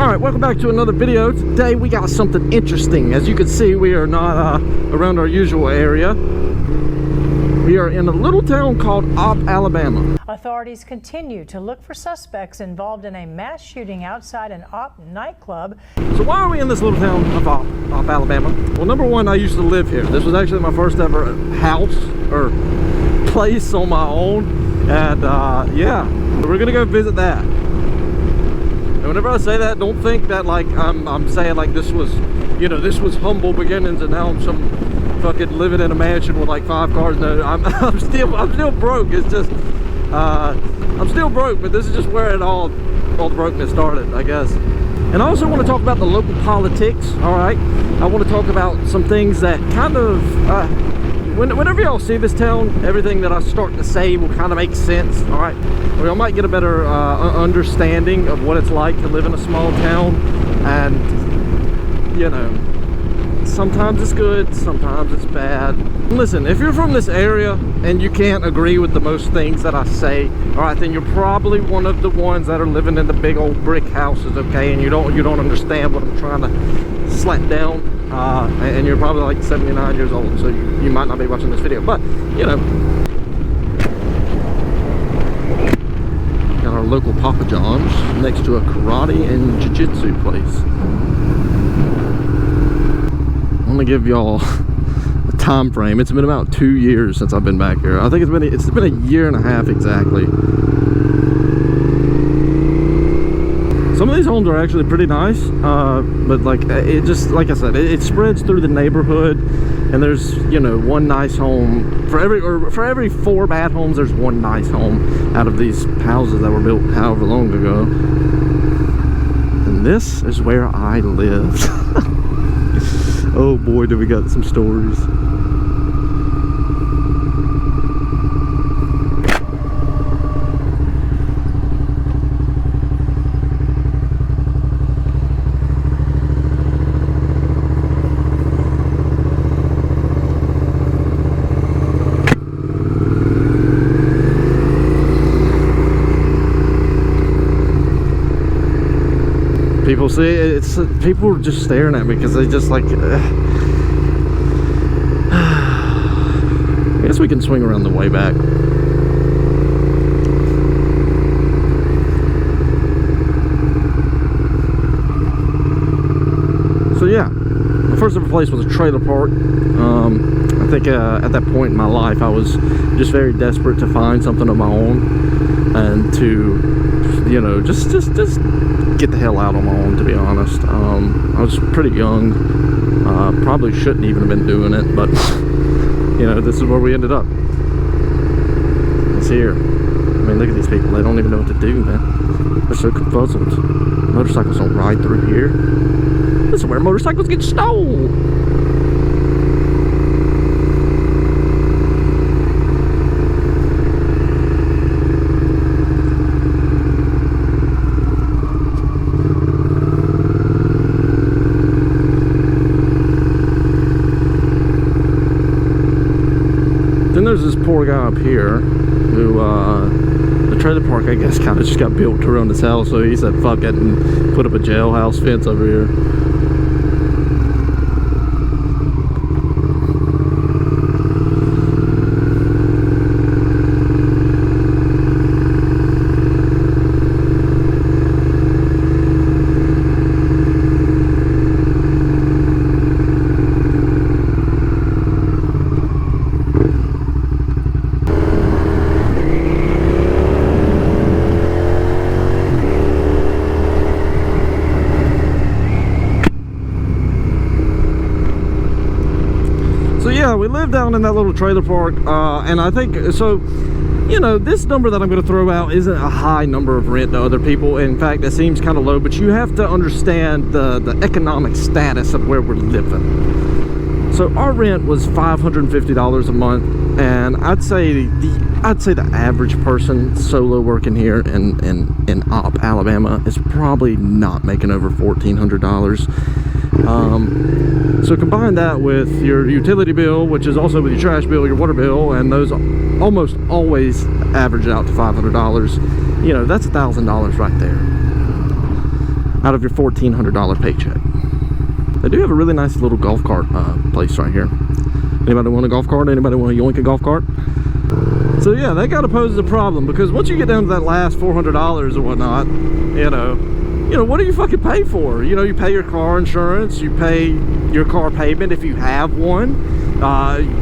Alright, welcome back to another video. Today we got something interesting. As you can see, we are not around our usual area. We are in a little town called Opp, Alabama. Authorities continue to look for suspects involved in a mass shooting outside an Opp nightclub. So why are we in this little town of Opp, Alabama? Well, number one, I used to live here. This was actually my first ever house or place on my own. And yeah, we're gonna go visit that. And whenever I say that, don't think that like I'm saying like this was, you know, this was humble beginnings and now I'm some fucking living in a mansion with like 5 cars. No, I'm still broke. It's just I'm still broke, but this is just where all the brokenness started, I guess. And I also want to talk about the local politics. All right, I want to talk about some things that kind of whenever y'all see this town, everything that I start to say will kind of make sense. All right, or y'all might get a better understanding of what it's like to live in a small town. And you know, sometimes it's good, sometimes it's bad. Listen, if you're from this area and you can't agree with the most things that I say, all right, then you're probably one of the ones that are living in the big old brick houses, okay, and you don't understand what I'm trying to slap down. And you're probably like 79 years old, so you might not be watching this video, but you know, got our local Papa John's next to a karate and jiu-jitsu place. I'm gonna give y'all a time frame. It's been about 2 years since I've been back here. I think it's been a year and a half exactly. Some of these homes are actually pretty nice, but like it just, like I said, it spreads through the neighborhood, and there's, you know, one nice home for every 4 bad homes. There's one nice home out of these houses that were built however long ago. And this is where I lived. Oh boy, do we got some stories. People see it's people are just staring at me because they just like I guess we can swing around the way back. So yeah, the first ever place was a trailer park. I think at that point in my life I was just very desperate to find something of my own and to, you know, just get the hell out on my own, to be honest. I was pretty young, probably shouldn't even have been doing it, but you know, this is where we ended up. It's here. I mean, look at these people, they don't even know what to do, man. They're so confuzzled. Motorcycles don't ride through here. This is where motorcycles get stolen. Then there's this poor guy up here who, the trailer park, I guess, kind of just got built around his house, so he said fuck it and put up a jailhouse fence over here. Yeah, we live down in that little trailer park, and I think, so, you know, this number that I'm going to throw out isn't a high number of rent to other people. In fact, it seems kind of low, but you have to understand the economic status of where we're living. So our rent was $550 a month, and I'd say the average person solo working here in Opp, Alabama is probably not making over $1,400. So combine that with your utility bill, which is also with your trash bill, your water bill, and those almost always average out to $500. You know, that's $1,000 right there. out of your $1,400 paycheck. They do have a really nice little golf cart place right here. Anybody want a golf cart? Anybody want to yoink a golf cart? So yeah, that kind of poses a problem, because once you get down to that last $400 or whatnot, you know, what do you fucking pay for? You know, you pay your car insurance, you pay your car payment if you have one.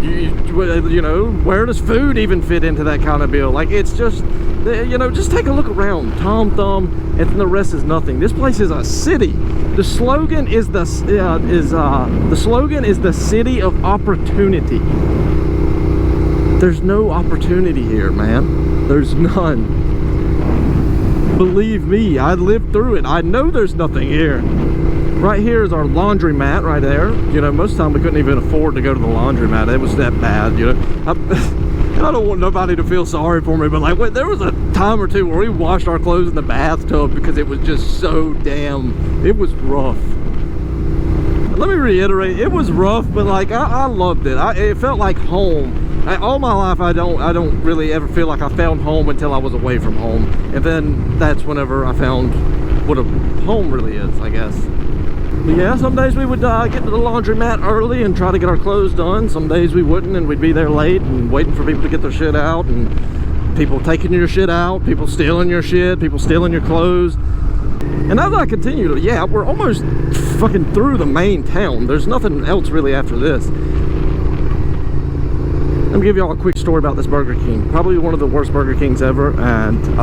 You know, where does food even fit into that kind of bill? Like, it's just, you know, just take a look around. Tom Thumb, and the rest is nothing. This place is a city. The slogan is the city of opportunity. There's no opportunity here, man. There's none. Believe me, I lived through it. I know there's nothing here. Right here is our laundromat right there. You know, most of the time we couldn't even afford to go to the laundromat. It was that bad, you know. And I don't want nobody to feel sorry for me, but like, wait, there was a time or two where we washed our clothes in the bathtub because it was just so damn, it was rough. Let me reiterate, it was rough, but like, I loved it. It felt like home. All my life, I don't really ever feel like I found home until I was away from home, and then that's whenever I found what a home really is, I guess. But yeah, some days we would get to the laundromat early and try to get our clothes done. Some days we wouldn't, and we'd be there late and waiting for people to get their shit out, and people taking your shit out, people stealing your shit, people stealing your clothes. And as I continue to, yeah, we're almost fucking through the main town. There's nothing else really after this. Let me give y'all a quick story about this Burger King. Probably one of the worst Burger Kings ever, and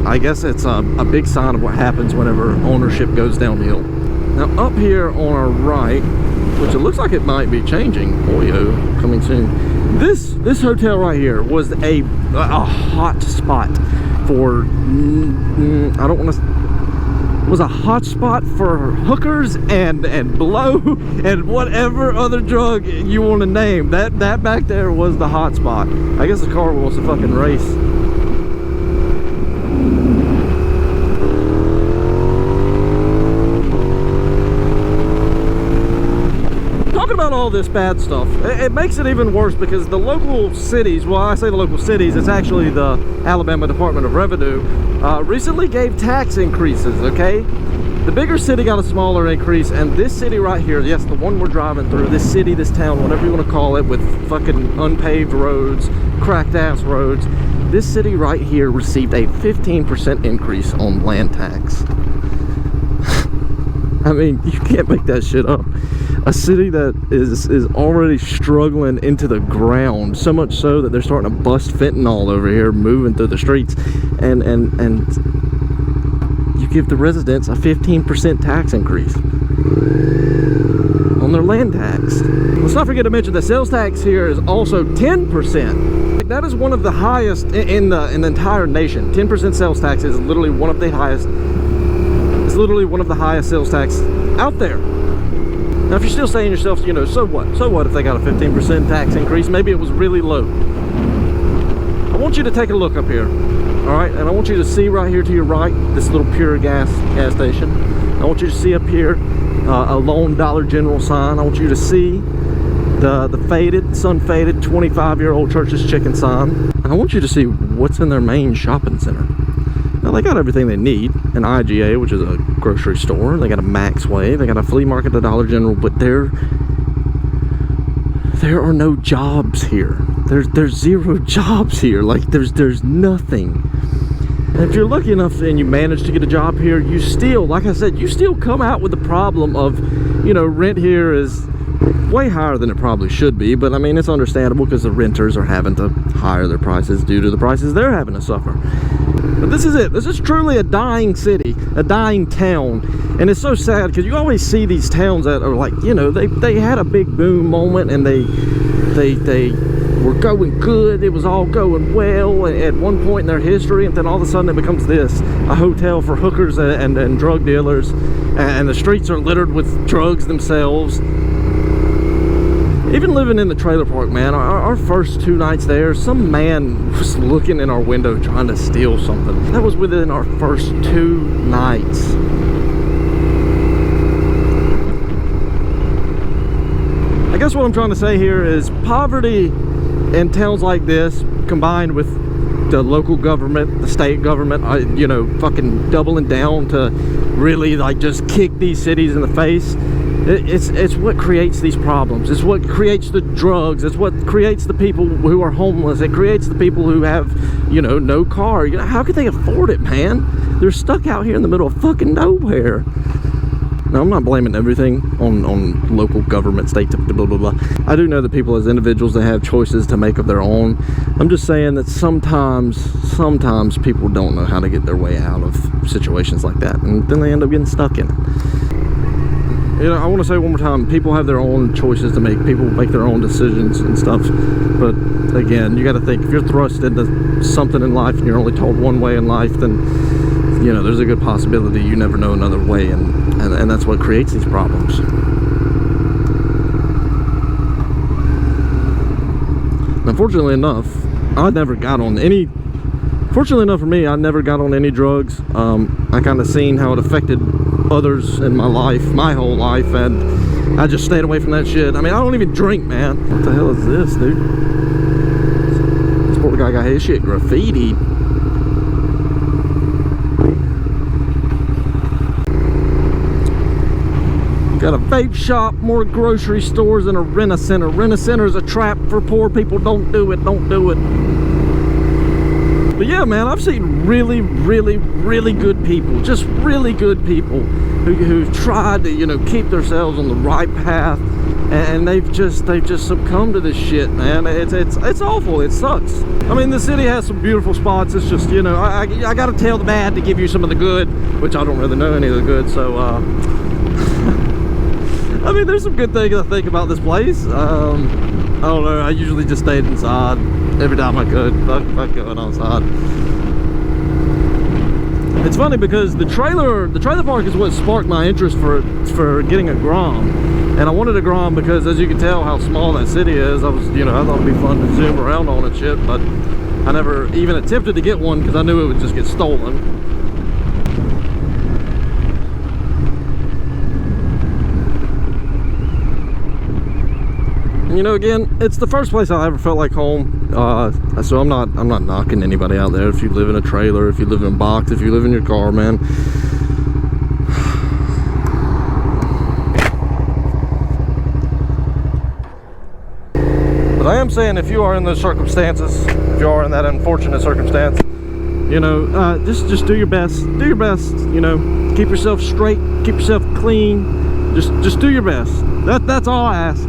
I guess it's a big sign of what happens whenever ownership goes downhill. Now up here on our right, which it looks like it might be changing, Oyo coming soon. This hotel right here was a hot spot for, I don't want to, was a hot spot for hookers and blow and whatever other drug you want to name. That back there was the hot spot. I guess the car wants to fucking race. Talking about all this bad stuff, it makes it even worse because the local cities, well, I say the local cities, it's actually the Alabama Department of Revenue, recently gave tax increases, okay? The bigger city got a smaller increase, and this city right here, yes, the one we're driving through, this city, this town, whatever you want to call it, with fucking unpaved roads, cracked ass roads, this city right here received a 15% increase on land tax. I mean, you can't make that shit up. A city that is already struggling into the ground, so much so that they're starting to bust fentanyl over here, moving through the streets, and you give the residents a 15% tax increase on their land tax. Let's not forget to mention the sales tax here is also 10%. That is one of the highest in the entire nation. 10% sales tax is literally one of the highest. It's literally one of the highest sales tax out there. Now, if you're still saying to yourself, you know, so what? So what if they got a 15% tax increase? Maybe it was really low. I want you to take a look up here, all right? And I want you to see right here to your right, this little Pure gas station. I want you to see up here a lone Dollar General sign. I want you to see the faded, sun-faded 25-year-old Church's Chicken sign. And I want you to see what's in their main shopping center. Now, they got everything they need. An IGA, which is a grocery store. They got a Maxway. They got a flea market, a Dollar General. But there are no jobs here. There's zero jobs here. Like, there's nothing. And if you're lucky enough and you manage to get a job here, you still, like I said, you still come out with the problem of, you know, rent here is way higher than it probably should be. But I mean, it's understandable because the renters are having to higher their prices due to the prices they're having to suffer. But this is it. This is truly a dying city, a dying town. And it's so sad because you always see these towns that are like, you know, they had a big boom moment and they were going good. It was all going well at one point in their history, and then all of a sudden it becomes this, a hotel for hookers and drug dealers, and the streets are littered with drugs themselves. Even living in the trailer park, man, our first 2 nights there, some man was looking in our window trying to steal something. That was within our first 2 nights. I guess what I'm trying to say here is poverty in towns like this, combined with the local government, the state government, you know, fucking doubling down to really like just kick these cities in the face. It's what creates these problems. It's what creates the drugs. It's what creates the people who are homeless. It creates the people who have, you know, no car. You know, how could they afford it, man? They're stuck out here in the middle of fucking nowhere. Now, I'm not blaming everything on local government, state, blah, blah, blah. I do know that people as individuals, they have choices to make of their own. I'm just saying that sometimes people don't know how to get their way out of situations like that, and then they end up getting stuck in it. You know, I want to say one more time, people have their own choices to make. People make their own decisions and stuff. But again, you got to think, if you're thrust into something in life and you're only told one way in life, then, you know, there's a good possibility you never know another way, and that's what creates these problems. Now, fortunately enough, fortunately enough for me, I never got on any drugs. I kind of seen how it affected others in my life, my whole life, and I just stayed away from that shit. I mean, I don't even drink, man. What the hell is this, dude? This poor guy got his shit graffitied. Got a vape shop, more grocery stores, and a rent-a-center. Rent-a-center is a trap for poor people. Don't do it. Don't do it. But yeah, man, I've seen really, really, really good people. Just really good people who've tried to, you know, keep themselves on the right path, and they've just succumbed to this shit, man. It's awful. It sucks. I mean, the city has some beautiful spots. It's just, you know, I gotta tell the bad to give you some of the good, which I don't really know any of the good. So I mean, there's some good things I think about this place. I don't know, I usually just stayed inside every time I could. Fuck going outside. It's funny because the trailer park is what sparked my interest for getting a Grom. And I wanted a Grom because, as you can tell how small that city is, I thought it'd be fun to zoom around on and shit, but I never even attempted to get one because I knew it would just get stolen. You know, again, it's the first place I ever felt like home. So I'm not knocking anybody out there. If you live in a trailer, if you live in a box, if you live in your car, man. But I am saying, if you are in those circumstances, if you are in that unfortunate circumstance, you know, just do your best. Do your best. You know, keep yourself straight, keep yourself clean. Just do your best. That's all I ask.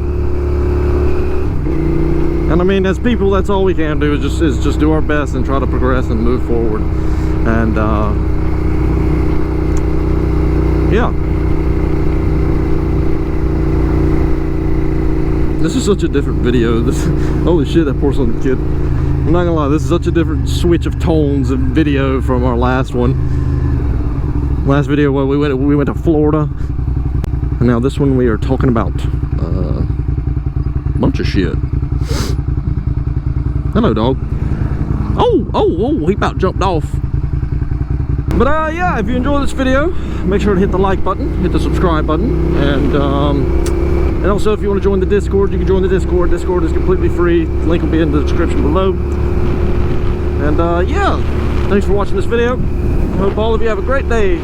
And I mean, as people, that's all we can do is just do our best and try to progress and move forward. And yeah, this is such a different video. Holy shit, that poor son kid. I'm not gonna lie, this is such a different switch of tones and video from our last one. Last video, well, we went to Florida, and now this one we are talking about a bunch of shit. Hello, dog. Oh, he about jumped off. But yeah, if you enjoyed this video, make sure to hit the like button, hit the subscribe button, and also if you want to join the Discord, you can join the Discord. Discord is completely free. The link will be in the description below. And yeah, thanks for watching this video. I hope all of you have a great day.